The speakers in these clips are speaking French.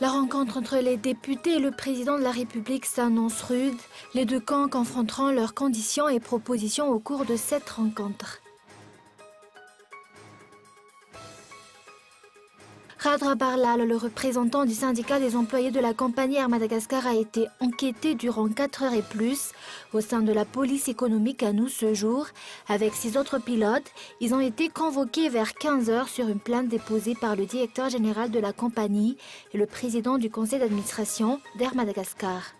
La rencontre entre les députés et le président de la République s'annonce rude, les deux camps confronteront leurs conditions et propositions au cours de cette rencontre. Radra Barlal, le représentant du syndicat des employés de la compagnie Air Madagascar, a été enquêté durant 4 heures et plus au sein de la police économique à nous ce jour. Avec 6 autres pilotes, ils ont été convoqués vers 15 heures sur une plainte déposée par le directeur général de la compagnie et le président du conseil d'administration d'Air Madagascar.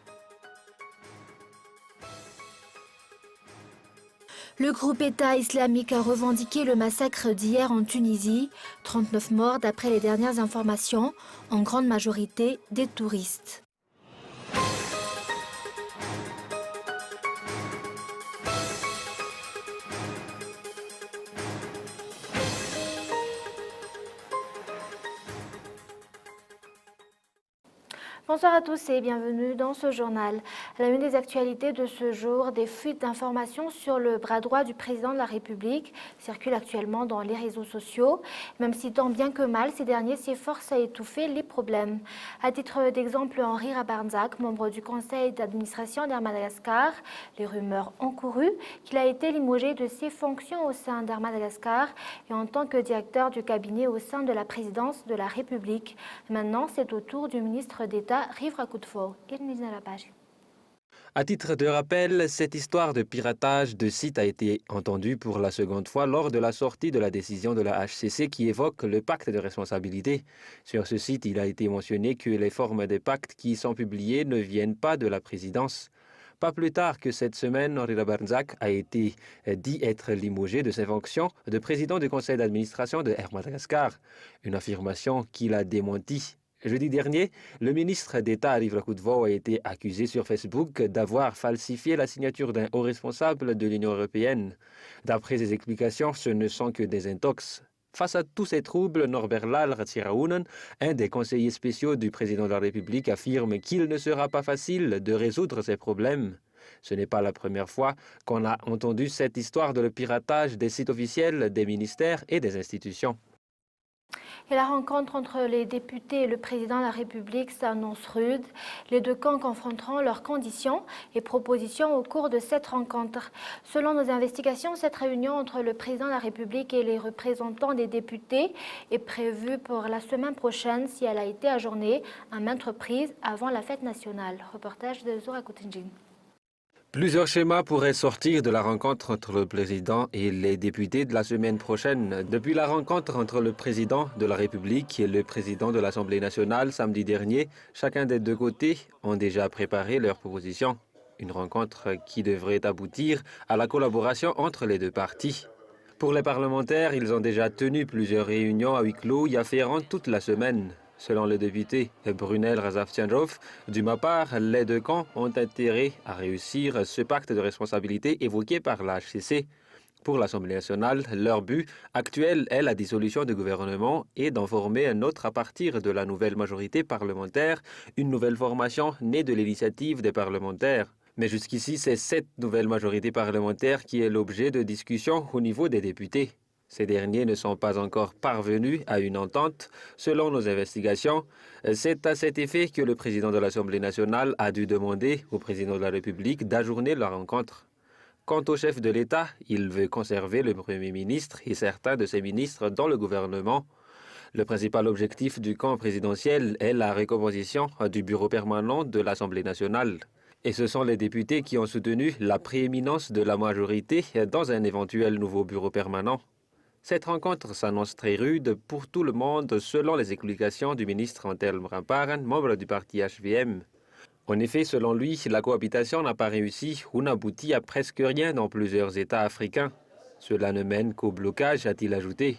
Le groupe État islamique a revendiqué le massacre d'hier en Tunisie. 39 morts d'après les dernières informations, en grande majorité des touristes. Bonsoir à tous et bienvenue dans ce journal. À la une des actualités de ce jour, des fuites d'informations sur le bras droit du président de la République circulent actuellement dans les réseaux sociaux. Même si tant bien que mal, ces derniers s'efforcent à étouffer les problèmes. À titre d'exemple, Henri Rabarnzak, membre du conseil d'administration d'Air Madagascar, les rumeurs ont couru qu'il a été limogé de ses fonctions au sein d'Air Madagascar et en tant que directeur du cabinet au sein de la présidence de la République. Maintenant, c'est au tour du ministre d'État Rivra Koutfo. À titre de rappel, cette histoire de piratage de site a été entendue pour la seconde fois lors de la sortie de la décision de la HCC qui évoque le pacte de responsabilité. Sur ce site, il a été mentionné que les formes des pactes qui sont publiées ne viennent pas de la présidence. Pas plus tard que cette semaine, Henri Rabarnzak a été dit être limogé de ses fonctions de président du conseil d'administration de Air Madagascar, une affirmation qu'il a démentie. Jeudi dernier, le ministre d'État Rivra Koutfo a été accusé sur Facebook d'avoir falsifié la signature d'un haut responsable de l'Union européenne. D'après ses explications, ce ne sont que des intox. Face à tous ces troubles, Norbert Lal Ratsiraunen, un des conseillers spéciaux du président de la République, affirme qu'il ne sera pas facile de résoudre ces problèmes. Ce n'est pas la première fois qu'on a entendu cette histoire de le piratage des sites officiels des ministères et des institutions. Et la rencontre entre les députés et le président de la République s'annonce rude. Les deux camps confronteront leurs conditions et propositions au cours de cette rencontre. Selon nos investigations, cette réunion entre le président de la République et les représentants des députés est prévue pour la semaine prochaine si elle a été ajournée à maintes reprises avant la fête nationale. Reportage de Zora Koutinjin. Plusieurs schémas pourraient sortir de la rencontre entre le président et les députés de la semaine prochaine. Depuis la rencontre entre le président de la République et le président de l'Assemblée nationale samedi dernier, chacun des deux côtés ont déjà préparé leurs propositions. Une rencontre qui devrait aboutir à la collaboration entre les deux partis. Pour les parlementaires, ils ont déjà tenu plusieurs réunions à huis clos y afférentes toute la semaine. Selon le député Brunel Razaftianrov, du ma part, les deux camps ont intérêt à réussir ce pacte de responsabilité évoqué par la HCC. Pour l'Assemblée nationale, leur but actuel est la dissolution du gouvernement et d'en former un autre à partir de la nouvelle majorité parlementaire, une nouvelle formation née de l'initiative des parlementaires. Mais jusqu'ici, c'est cette nouvelle majorité parlementaire qui est l'objet de discussions au niveau des députés. Ces derniers ne sont pas encore parvenus à une entente. Selon nos investigations, c'est à cet effet que le président de l'Assemblée nationale a dû demander au président de la République d'ajourner la rencontre. Quant au chef de l'État, il veut conserver le Premier ministre et certains de ses ministres dans le gouvernement. Le principal objectif du camp présidentiel est la recomposition du bureau permanent de l'Assemblée nationale. Et ce sont les députés qui ont soutenu la prééminence de la majorité dans un éventuel nouveau bureau permanent. Cette rencontre s'annonce très rude pour tout le monde selon les explications du ministre Antelme Ramparan, membre du parti HVM. En effet, selon lui, la cohabitation n'a pas réussi ou n'aboutit à presque rien dans plusieurs États africains. Cela ne mène qu'au blocage, a-t-il ajouté.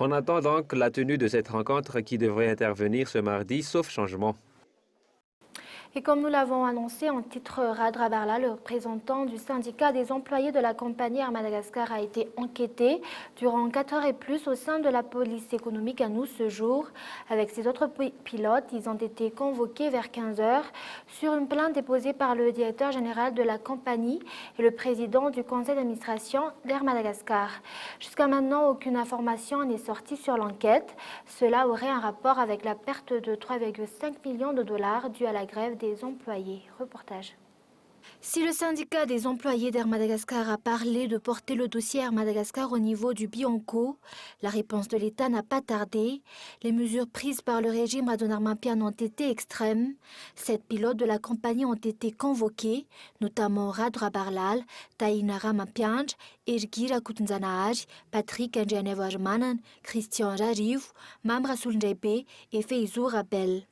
On attend donc la tenue de cette rencontre qui devrait intervenir ce mardi, sauf changement. Et comme nous l'avons annoncé en titre, Radra Barla, le représentant du syndicat des employés de la compagnie Air Madagascar, a été enquêté durant 4 heures et plus au sein de la police économique à nous ce jour. Avec ses autres pilotes, ils ont été convoqués vers 15 heures sur une plainte déposée par le directeur général de la compagnie et le président du conseil d'administration d'Air Madagascar. Jusqu'à maintenant, aucune information n'est sortie sur l'enquête. Cela aurait un rapport avec la perte de 3,5 millions de dollars due à la grève des employés. Reportage. Si le syndicat des employés d'Air Madagascar a parlé de porter le dossier Air Madagascar au niveau du Bianco, la réponse de l'État n'a pas tardé. Les mesures prises par le régime Radonarmapian ont été extrêmes. 7 pilotes de la compagnie ont été convoqués, notamment Radra Barlal, Tainara Mapianj, Ejgira Kutunzanaaj, Patrick Njanevajmanan, Christian Jariv, Mamra Sulnjebe et Feizou Rabel.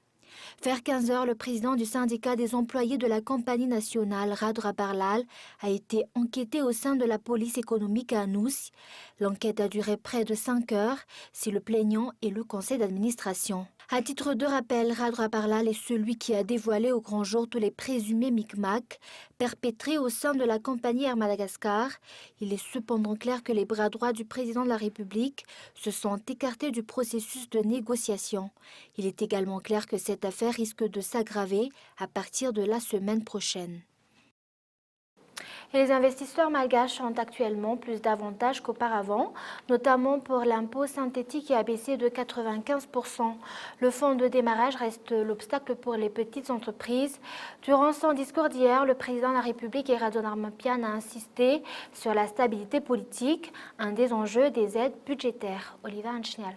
Vers 15 heures, le président du syndicat des employés de la compagnie nationale, Radra Barlal, a été enquêté au sein de la police économique à Anous. L'enquête a duré près de 5 heures, si le plaignant et le conseil d'administration. À titre de rappel, Radra Barlal est celui qui a dévoilé au grand jour tous les présumés micmacs perpétrés au sein de la compagnie Air Madagascar. Il est cependant clair que les bras droits du président de la République se sont écartés du processus de négociation. Il est également clair que cette affaire risque de s'aggraver à partir de la semaine prochaine. Et les investisseurs malgaches ont actuellement plus d'avantages qu'auparavant, notamment pour l'impôt synthétique qui a baissé de 95%. Le fonds de démarrage reste l'obstacle pour les petites entreprises. Durant son discours d'hier, le président de la République, Radonarmapian, a insisté sur la stabilité politique, un des enjeux des aides budgétaires. Olivier Anchnial.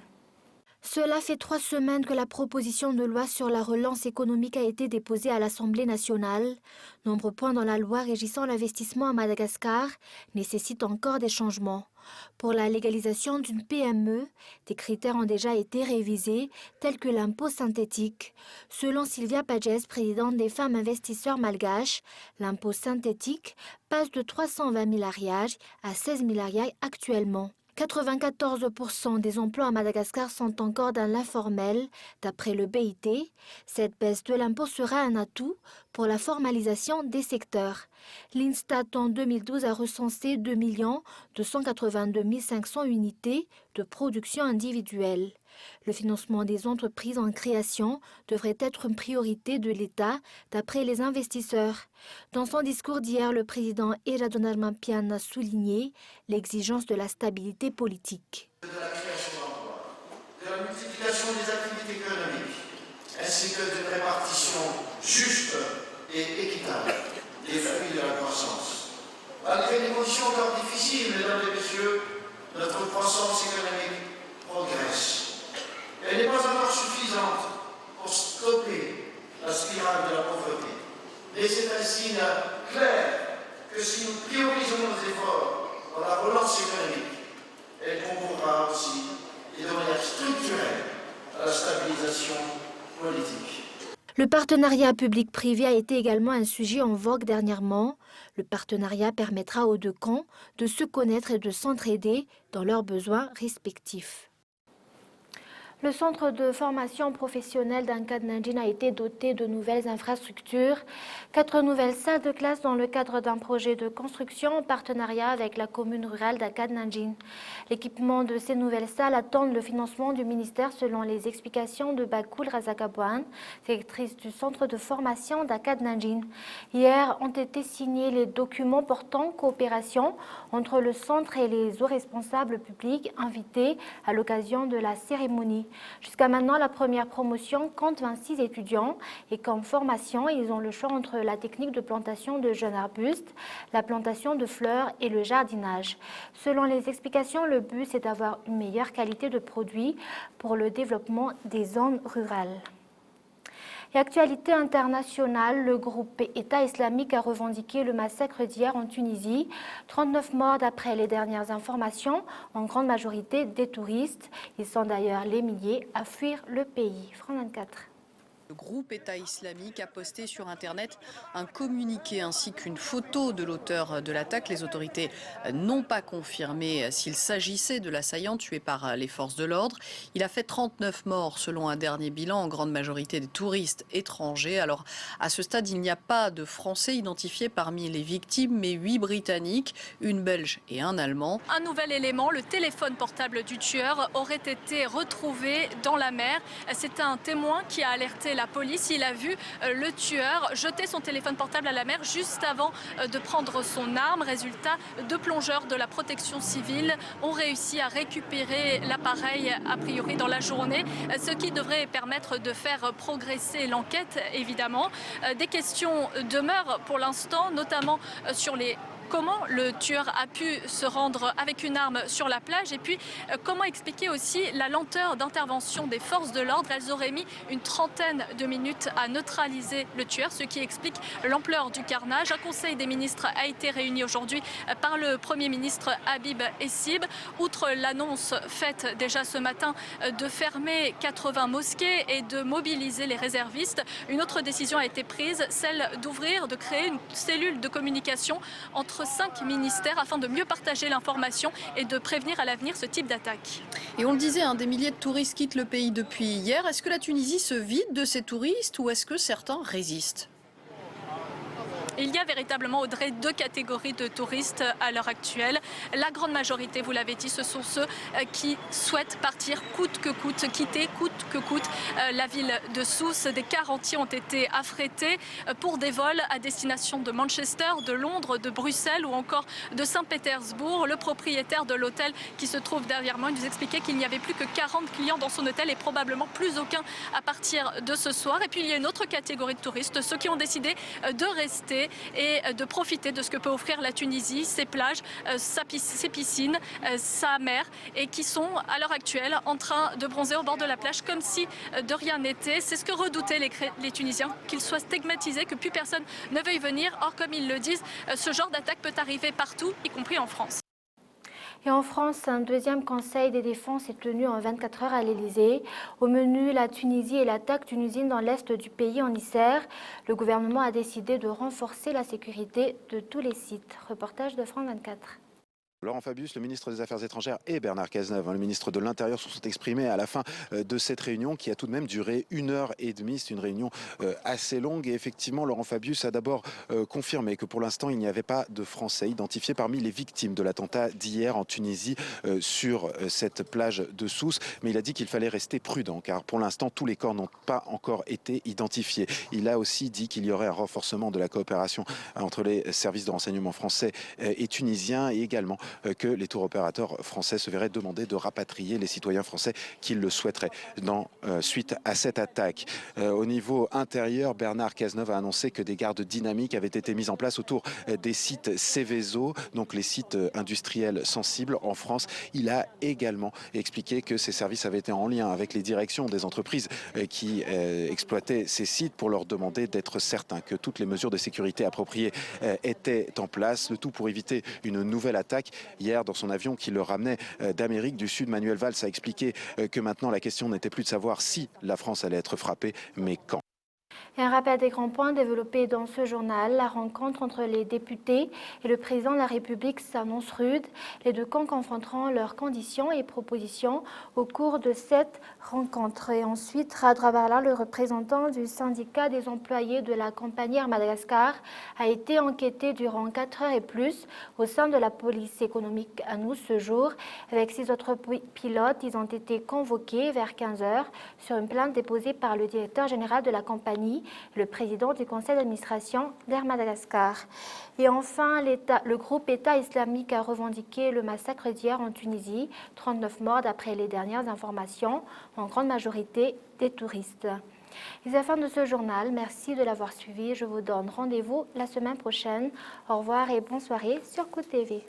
Cela fait 3 semaines que la proposition de loi sur la relance économique a été déposée à l'Assemblée nationale. Nombreux points dans la loi régissant l'investissement à Madagascar nécessitent encore des changements. Pour la légalisation d'une PME, des critères ont déjà été révisés, tels que l'impôt synthétique. Selon Sylvia Pages, présidente des femmes investisseurs malgaches, l'impôt synthétique passe de 320 000 ariages à 16 000 ariages actuellement. 94% des emplois à Madagascar sont encore dans l'informel, d'après le BIT. Cette baisse de l'impôt sera un atout pour la formalisation des secteurs. L'Instat en 2012 a recensé 2 282 500 unités de production individuelle. Le financement des entreprises en création devrait être une priorité de l'État, d'après les investisseurs. Dans son discours d'hier, le président Radonarmapian a souligné l'exigence de la stabilité politique. De la création d'emplois, de la multiplication des activités économiques, ainsi que de répartition juste et équitable des fruits de la croissance. Malgré des conditions encore difficiles, mesdames et messieurs, notre croissance économique progresse. Elle n'est pas encore suffisante pour stopper la spirale de la pauvreté. Mais c'est un signe clair que si nous priorisons nos efforts dans la relance économique, elle concourra aussi et de manière structurelle à la stabilisation politique. Le partenariat public-privé a été également un sujet en vogue dernièrement. Le partenariat permettra aux deux camps de se connaître et de s'entraider dans leurs besoins respectifs. Le centre de formation professionnelle d'Ankad-Nandjin a été doté de nouvelles infrastructures, 4 nouvelles salles de classe dans le cadre d'un projet de construction en partenariat avec la commune rurale d'Ankad-Nandjin. L'équipement de ces nouvelles salles attend le financement du ministère selon les explications de Bakul Razakabouan, directrice du centre de formation d'Ankad-Nandjin. Hier ont été signés les documents portant coopération entre le centre et les hauts responsables publics invités à l'occasion de la cérémonie. Jusqu'à maintenant, la première promotion compte 26 étudiants et comme formation, ils ont le choix entre la technique de plantation de jeunes arbustes, la plantation de fleurs et le jardinage. Selon les explications, le but c'est d'avoir une meilleure qualité de produits pour le développement des zones rurales. Et actualité internationale, le groupe État islamique a revendiqué le massacre d'hier en Tunisie. 39 morts d'après les dernières informations, en grande majorité des touristes. Ils sont d'ailleurs les milliers à fuir le pays. France 24. Le groupe État islamique a posté sur Internet un communiqué ainsi qu'une photo de l'auteur de l'attaque. Les autorités n'ont pas confirmé s'il s'agissait de l'assaillant tué par les forces de l'ordre. Il a fait 39 morts selon un dernier bilan, en grande majorité des touristes étrangers. Alors à ce stade, il n'y a pas de Français identifiés parmi les victimes, mais 8 Britanniques, une Belge et un Allemand. Un nouvel élément, le téléphone portable du tueur aurait été retrouvé dans la mer. C'est un témoin qui a alerté la police. Il a vu le tueur jeter son téléphone portable à la mer juste avant de prendre son arme. Résultat, 2 plongeurs de la protection civile ont réussi à récupérer l'appareil a priori dans la journée, ce qui devrait permettre de faire progresser l'enquête évidemment. Des questions demeurent pour l'instant, notamment sur comment le tueur a pu se rendre avec une arme sur la plage et puis comment expliquer aussi la lenteur d'intervention des forces de l'ordre. Elles auraient mis une trentaine de minutes à neutraliser le tueur, ce qui explique l'ampleur du carnage. Un conseil des ministres a été réuni aujourd'hui par le Premier ministre Habib Essib. Outre l'annonce faite déjà ce matin de fermer 80 mosquées et de mobiliser les réservistes, une autre décision a été prise, celle d'ouvrir, de créer une cellule de communication entre 5 ministères afin de mieux partager l'information et de prévenir à l'avenir ce type d'attaque. Et on le disait, des milliers de touristes quittent le pays depuis hier. Est-ce que la Tunisie se vide de ces touristes ou est-ce que certains résistent ? Il y a véritablement, Audrey, 2 catégories de touristes à l'heure actuelle. La grande majorité, vous l'avez dit, ce sont ceux qui souhaitent partir coûte que coûte, quitter coûte que coûte la ville de Sousse. Des cars entiers ont été affrétés pour des vols à destination de Manchester, de Londres, de Bruxelles ou encore de Saint-Pétersbourg. Le propriétaire de l'hôtel qui se trouve derrière moi nous expliquait qu'il n'y avait plus que 40 clients dans son hôtel et probablement plus aucun à partir de ce soir. Et puis il y a une autre catégorie de touristes, ceux qui ont décidé de rester et de profiter de ce que peut offrir la Tunisie, ses plages, ses piscines, sa mer, et qui sont à l'heure actuelle en train de bronzer au bord de la plage comme si de rien n'était. C'est ce que redoutaient les Tunisiens, qu'ils soient stigmatisés, que plus personne ne veuille venir. Or, comme ils le disent, ce genre d'attaque peut arriver partout, y compris en France. Et en France, un deuxième conseil des défenses est tenu en 24 heures à l'Élysée. Au menu, la Tunisie et l'attaque d'une usine dans l'est du pays en Isère. Le gouvernement a décidé de renforcer la sécurité de tous les sites. Reportage de France 24. Laurent Fabius, le ministre des Affaires étrangères, et Bernard Cazeneuve, le ministre de l'Intérieur, se sont exprimés à la fin de cette réunion qui a tout de même duré 1h30. C'est une réunion assez longue et effectivement, Laurent Fabius a d'abord confirmé que pour l'instant, il n'y avait pas de Français identifiés parmi les victimes de l'attentat d'hier en Tunisie sur cette plage de Sousse. Mais il a dit qu'il fallait rester prudent car pour l'instant, tous les corps n'ont pas encore été identifiés. Il a aussi dit qu'il y aurait un renforcement de la coopération entre les services de renseignement français et tunisiens et également que les tours opérateurs français se verraient demander de rapatrier les citoyens français qui le souhaiteraient suite à cette attaque. Au niveau intérieur, Bernard Cazeneuve a annoncé que des gardes dynamiques avaient été mises en place autour des sites Seveso, donc les sites industriels sensibles en France. Il a également expliqué que ces services avaient été en lien avec les directions des entreprises qui exploitaient ces sites pour leur demander d'être certains que toutes les mesures de sécurité appropriées étaient en place, le tout pour éviter une nouvelle attaque. Hier, dans son avion qui le ramenait d'Amérique du Sud, Manuel Valls a expliqué que maintenant la question n'était plus de savoir si la France allait être frappée, mais quand. Et un rappel des grands points développés dans ce journal. La rencontre entre les députés et le président de la République s'annonce rude. Les deux camps confronteront leurs conditions et propositions au cours de cette rencontre. Et ensuite, Radra Barla, le représentant du syndicat des employés de la compagnie Air Madagascar, a été enquêté durant 4 heures et plus au sein de la police économique à nous ce jour. Avec 6 autres pilotes, ils ont été convoqués vers 15 heures sur une plainte déposée par le directeur général de la compagnie, le président du conseil d'administration d'Air Madagascar. Et enfin, le groupe État islamique a revendiqué le massacre d'hier en Tunisie, 39 morts d'après les dernières informations, en grande majorité des touristes. Et c'est la fin de ce journal. Merci de l'avoir suivi. Je vous donne rendez-vous la semaine prochaine. Au revoir et bonne soirée sur COUT TV.